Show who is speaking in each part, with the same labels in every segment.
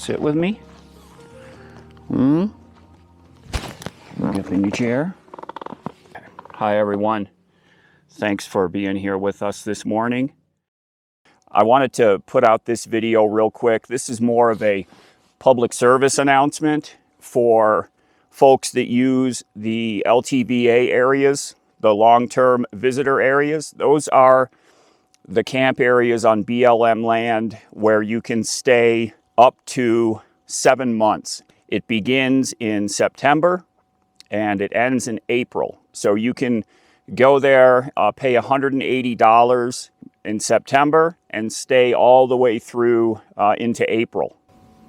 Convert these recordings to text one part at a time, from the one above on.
Speaker 1: sit with me. Get in your chair. Hi everyone. Thanks for being here with us this morning. I wanted to put out this video real quick. This is more of a public service announcement for folks that use the LTVA areas, the long-term visitor areas. Those are the camp areas on BLM land where you can stay up to 7 months. It begins in September and it ends in April. So you can go there, pay $180 in September and stay all the way through into April.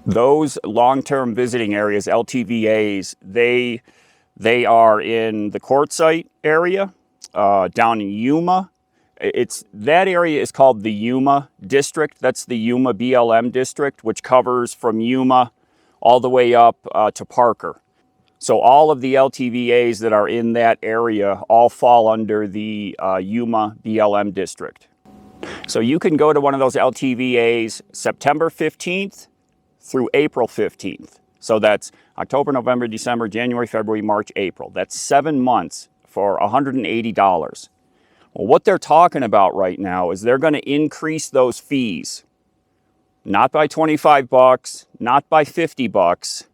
Speaker 1: Those long-term visiting areas, LTVAs, they are in the Quartzsite area, down in Yuma. That area is called the Yuma district. That's the Yuma BLM district, which covers from Yuma all the way up to Parker. So all of the LTVAs that are in that area all fall under the Yuma BLM district. So you can go to one of those LTVAs September 15th through April 15th. So that's October, November, December, January, February, March, April. That's 7 months for $180. Well, what they're talking about right now is they're going to increase those fees. Not by 25 bucks, not by 50 bucks.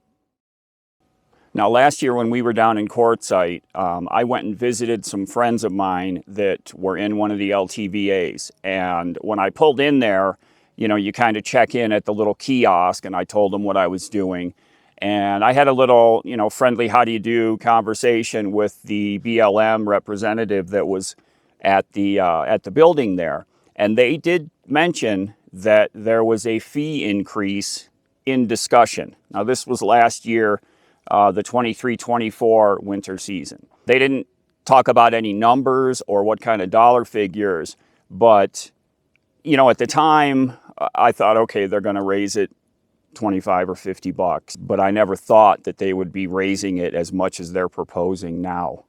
Speaker 1: Now, last year when we were down in Quartzsite, I went and visited some friends of mine that were in one of the LTVAs. And when I pulled in there, you know, you kind of check in at the little kiosk and I told them what I was doing. And I had a little, you know, friendly how do you do conversation with the BLM representative that was at the building there. And they did mention that there was a fee increase in discussion. Now, this was last year, the 23-24 winter season. They didn't talk about any numbers or what kind of dollar figures, but, you know, at the time, I thought, okay, they're going to raise it 25 or 50 bucks, but I never thought that they would be raising it as much as they're proposing now.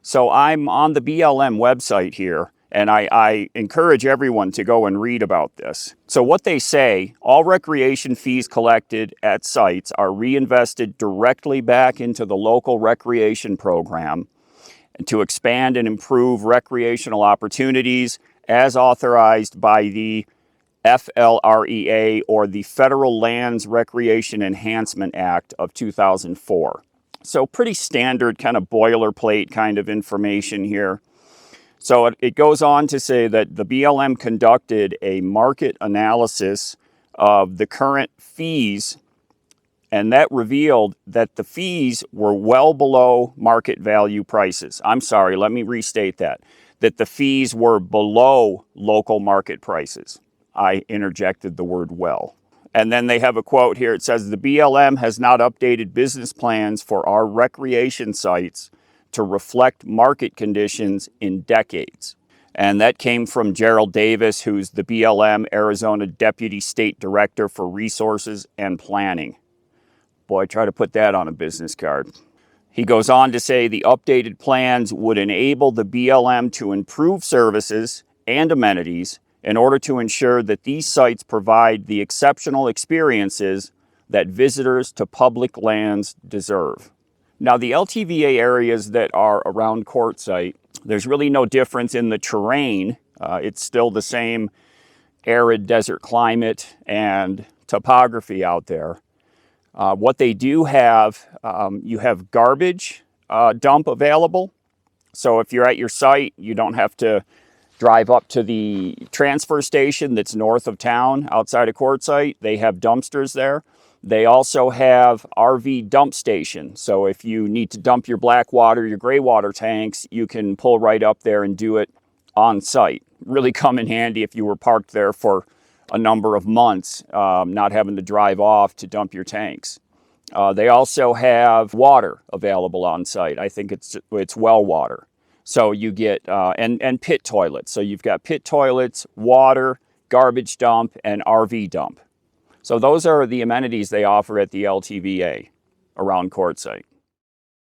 Speaker 1: So I'm on the BLM website here, and I encourage everyone to go and read about this. So what they say, all recreation fees collected at sites are reinvested directly back into the local recreation program to expand and improve recreational opportunities as authorized by the FLREA, or the Federal Lands Recreation Enhancement Act of 2004. So pretty standard kind of boilerplate kind of information here. So it goes on to say that the BLM conducted a market analysis of the current fees, and that revealed that the fees were well below market value prices. I'm sorry, let me restate that the fees were below local market prices. I interjected the word well. And then they have a quote here. It says, the BLM has not updated business plans for our recreation sites to reflect market conditions in decades. And that came from Gerald Davis, who's the BLM Arizona Deputy State Director for Resources and Planning. Boy, try to put that on a business card. He goes on to say the updated plans would enable the BLM to improve services and amenities in order to ensure that these sites provide the exceptional experiences that visitors to public lands deserve. Now, the LTVA areas that are around Quartzsite, there's really no difference in the terrain. It's still the same arid desert climate and topography out there. What they do have, you have garbage dump available. So if you're at your site, you don't have to drive up to the transfer station that's north of town outside of Quartzsite. They have dumpsters there. They also have RV dump station. So if you need to dump your black water, your gray water tanks, you can pull right up there and do it on site. Really come in handy if you were parked there for a number of months, not having to drive off to dump your tanks. They also have water available on site. I think it's well water. So you get, and pit toilets. So you've got pit toilets, water, garbage dump, and RV dump. So those are the amenities they offer at the LTVA around Quartzsite.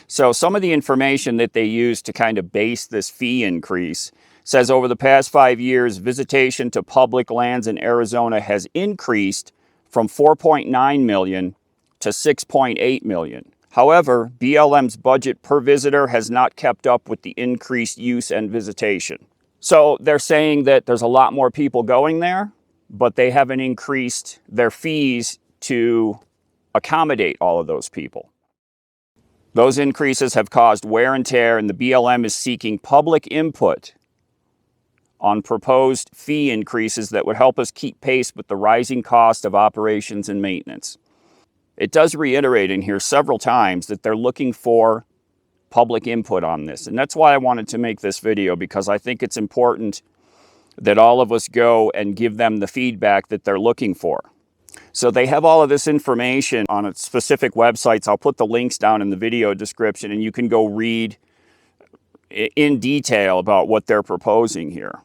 Speaker 1: So some of the information that they use to kind of base this fee increase says over the past 5 years, visitation to public lands in Arizona has increased from 4.9 million to 6.8 million. However, BLM's budget per visitor has not kept up with the increased use and visitation. So they're saying that there's a lot more people going there, but they haven't increased their fees to accommodate all of those people. Those increases have caused wear and tear, and the BLM is seeking public input on proposed fee increases that would help us keep pace with the rising cost of operations and maintenance. It does reiterate in here several times that they're looking for public input on this. And that's why I wanted to make this video, because I think it's important that all of us go and give them the feedback that they're looking for. So they have all of this information on its specific websites. I'll put the links down in the video description, and you can go read in detail about what they're proposing here.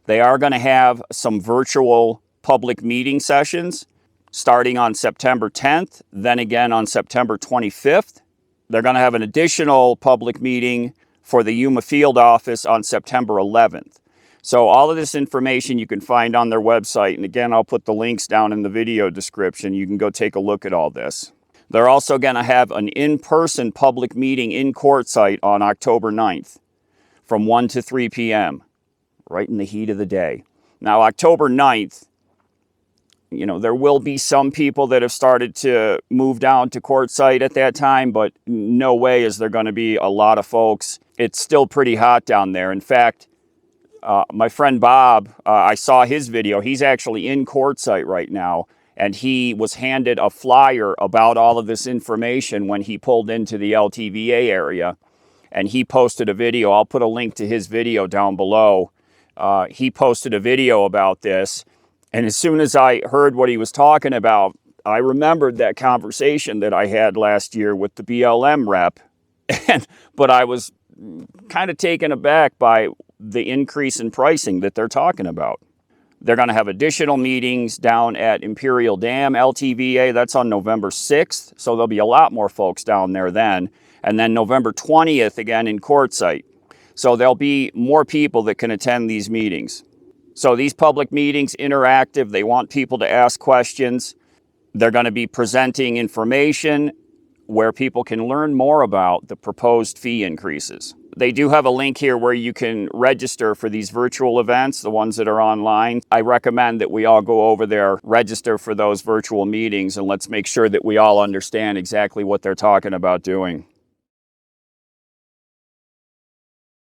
Speaker 1: They are going to have some virtual public meeting sessions starting on September 10th, then again on September 25th. They're going to have an additional public meeting for the Yuma field office on September 11th. So all of this information you can find on their website. And again, I'll put the links down in the video description. You can go take a look at all this. They're also going to have an in-person public meeting in Quartzsite on October 9th from 1 to 3 p.m., right in the heat of the day. Now, October 9th, there will be some people that have started to move down to Quartzsite at that time, but no way is there going to be a lot of folks. It's still pretty hot down there. In fact, my friend Bob, I saw his video. He's actually in Quartzsite right now, and he was handed a flyer about all of this information when he pulled into the LTVA area, and he posted a video. I'll put a link to his video down below. He posted a video about this. And as soon as I heard what he was talking about, I remembered that conversation that I had last year with the BLM rep. But I was kind of taken aback by the increase in pricing that they're talking about. They're going to have additional meetings down at Imperial Dam, LTVA. That's on November 6th. So there'll be a lot more folks down there then. And then November 20th, again in Quartzsite. So there'll be more people that can attend these meetings. So these public meetings, interactive, they want people to ask questions. They're going to be presenting information where people can learn more about the proposed fee increases. They do have a link here where you can register for these virtual events, the ones that are online. I recommend that we all go over there, register for those virtual meetings, and let's make sure that we all understand exactly what they're talking about doing.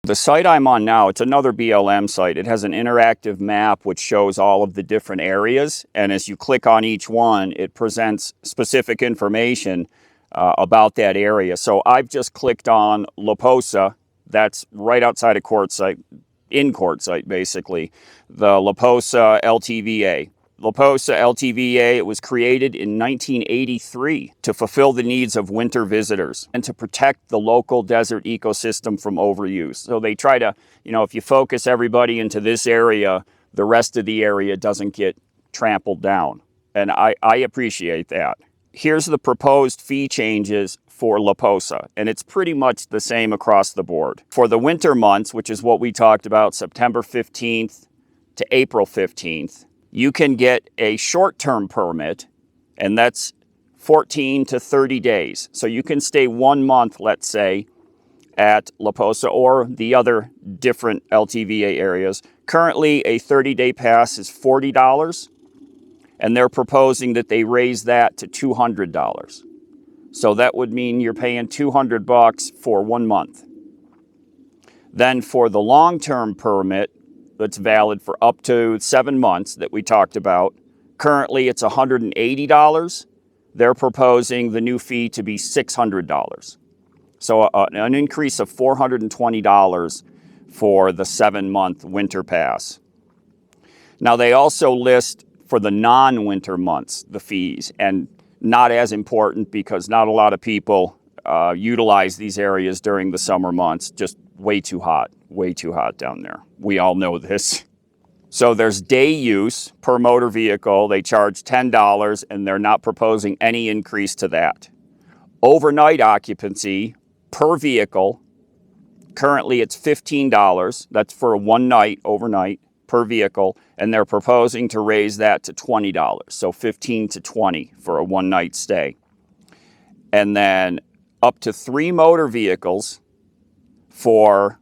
Speaker 1: The site I'm on now, it's another BLM site. It has an interactive map which shows all of the different areas. And as you click on each one, it presents specific information about that area. So I've just clicked on La Posa. That's right outside of Quartzsite, in Quartzsite basically, the La Posa LTVA. La Posa LTVA, it was created in 1983 to fulfill the needs of winter visitors and to protect the local desert ecosystem from overuse. So they try to, if you focus everybody into this area, the rest of the area doesn't get trampled down. And I appreciate that. Here's the proposed fee changes for La Posa, and it's pretty much the same across the board. For the winter months, which is what we talked about, September 15th to April 15th, you can get a short-term permit, and that's 14 to 30 days. So you can stay 1 month, let's say, at La Posa or the other different LTVA areas. Currently, a 30-day pass is $40, and they're proposing that they raise that to $200. So that would mean you're paying $200 for 1 month. Then for the long-term permit, that's valid for up to 7 months that we talked about. Currently, it's $180. They're proposing the new fee to be $600. So an increase of $420 for the 7-month winter pass. Now, they also list for the non-winter months the fees, and not as important because not a lot of people utilize these areas during the summer months. Just way too hot down there. We all know this. So there's day use per motor vehicle. They charge $10, and they're not proposing any increase to that. Overnight occupancy per vehicle, currently it's $15. That's for 1 night overnight. per vehicle, and they're proposing to raise that to $20. So 15 to 20 for a one-night stay. And then up to 3 motor vehicles for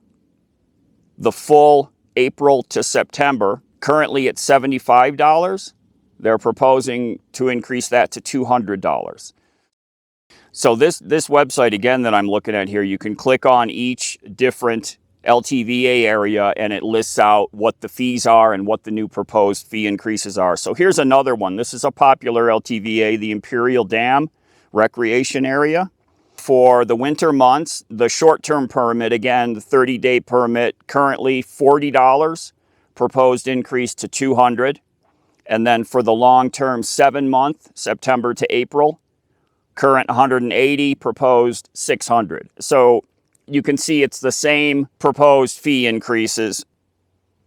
Speaker 1: the full April to September, currently at $75. They're proposing to increase that to $200. So this website, again, that I'm looking at here, you can click on each different LTVA area and it lists out what the fees are and what the new proposed fee increases are. So here's another one. This is a popular LTVA, the Imperial Dam Recreation Area. For the winter months, the short-term permit, again, the 30-day permit, currently $40, proposed increase to $200. And then for the long-term 7-month, September to April, current $180, proposed $600. So you can see it's the same proposed fee increases.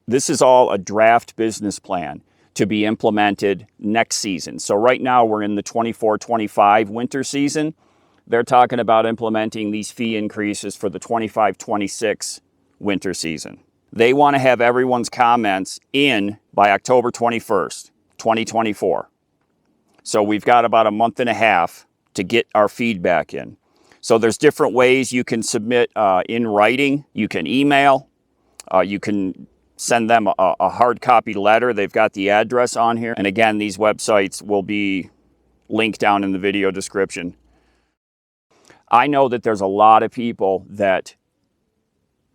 Speaker 1: This is all a draft business plan to be implemented next season. So right now we're in the 24-25 winter season. They're talking about implementing these fee increases for the 25-26 winter season. They want to have everyone's comments in by October 21st, 2024. So we've got about a month and a half to get our feedback in. So there's different ways you can submit in writing. You can email. You can send them a hard copy letter. They've got the address on here. And again, these websites will be linked down in the video description. I know that there's a lot of people that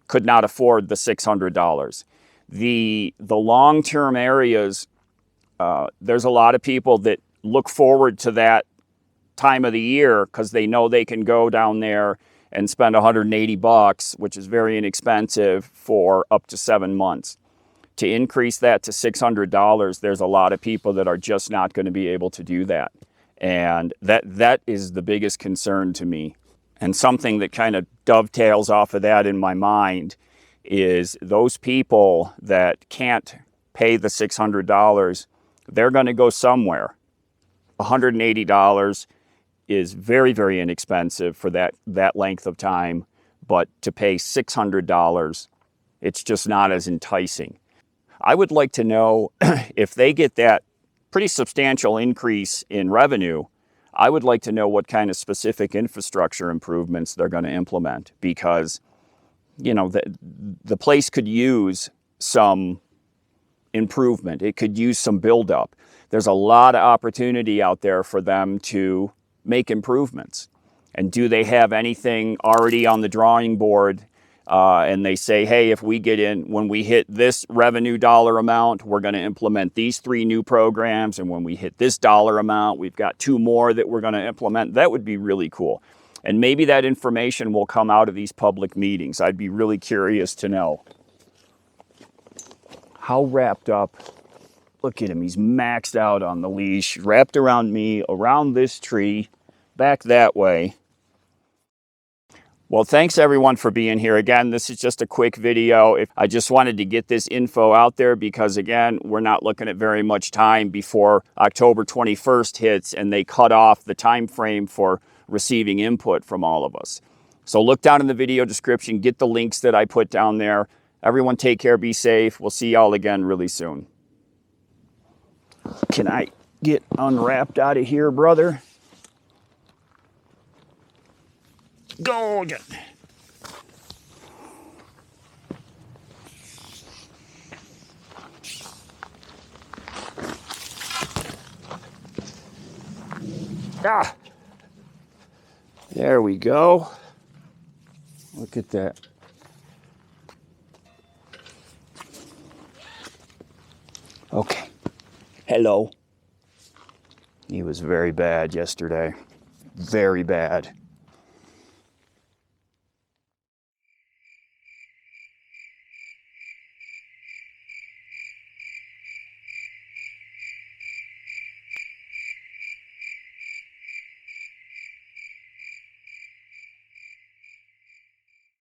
Speaker 1: could not afford the $600. The long-term areas, there's a lot of people that look forward to that time of the year because they know they can go down there and spend $180, which is very inexpensive, for up to 7 months. To increase that to $600, there's a lot of people that are just not going to be able to do that. And that is the biggest concern to me. And something that kind of dovetails off of that in my mind is those people that can't pay the $600, they're going to go somewhere. $180 is very, very inexpensive for that length of time, but to pay $600, it's just not as enticing. I would like to know if they get that pretty substantial increase in revenue, I would like to know what kind of specific infrastructure improvements they're going to implement, because, you know, the place could use some improvement. It could use some buildup. There's a lot of opportunity out there for them to make improvements. And do they have anything already on the drawing board? And they say, hey, if we get in, when we hit this revenue dollar amount, we're going to implement these 3 new programs. And when we hit this dollar amount, we've got 2 more that we're going to implement. That would be really cool. And maybe that information will come out of these public meetings. I'd be really curious to know. How wrapped up, look at him, he's maxed out on the leash, wrapped around me, around this tree, back that way. Well, thanks everyone for being here. Again, this is just a quick video. I just wanted to get this info out there because, again, we're not looking at very much time before October 21st hits and they cut off the time frame for receiving input from all of us. So look down in the video description, get the links that I put down there. Everyone take care, be safe. We'll see y'all again really soon. Can I get unwrapped out of here, brother? Go again. Ah, there we go. Look at that. Okay. Hello. He was very bad yesterday. Very bad.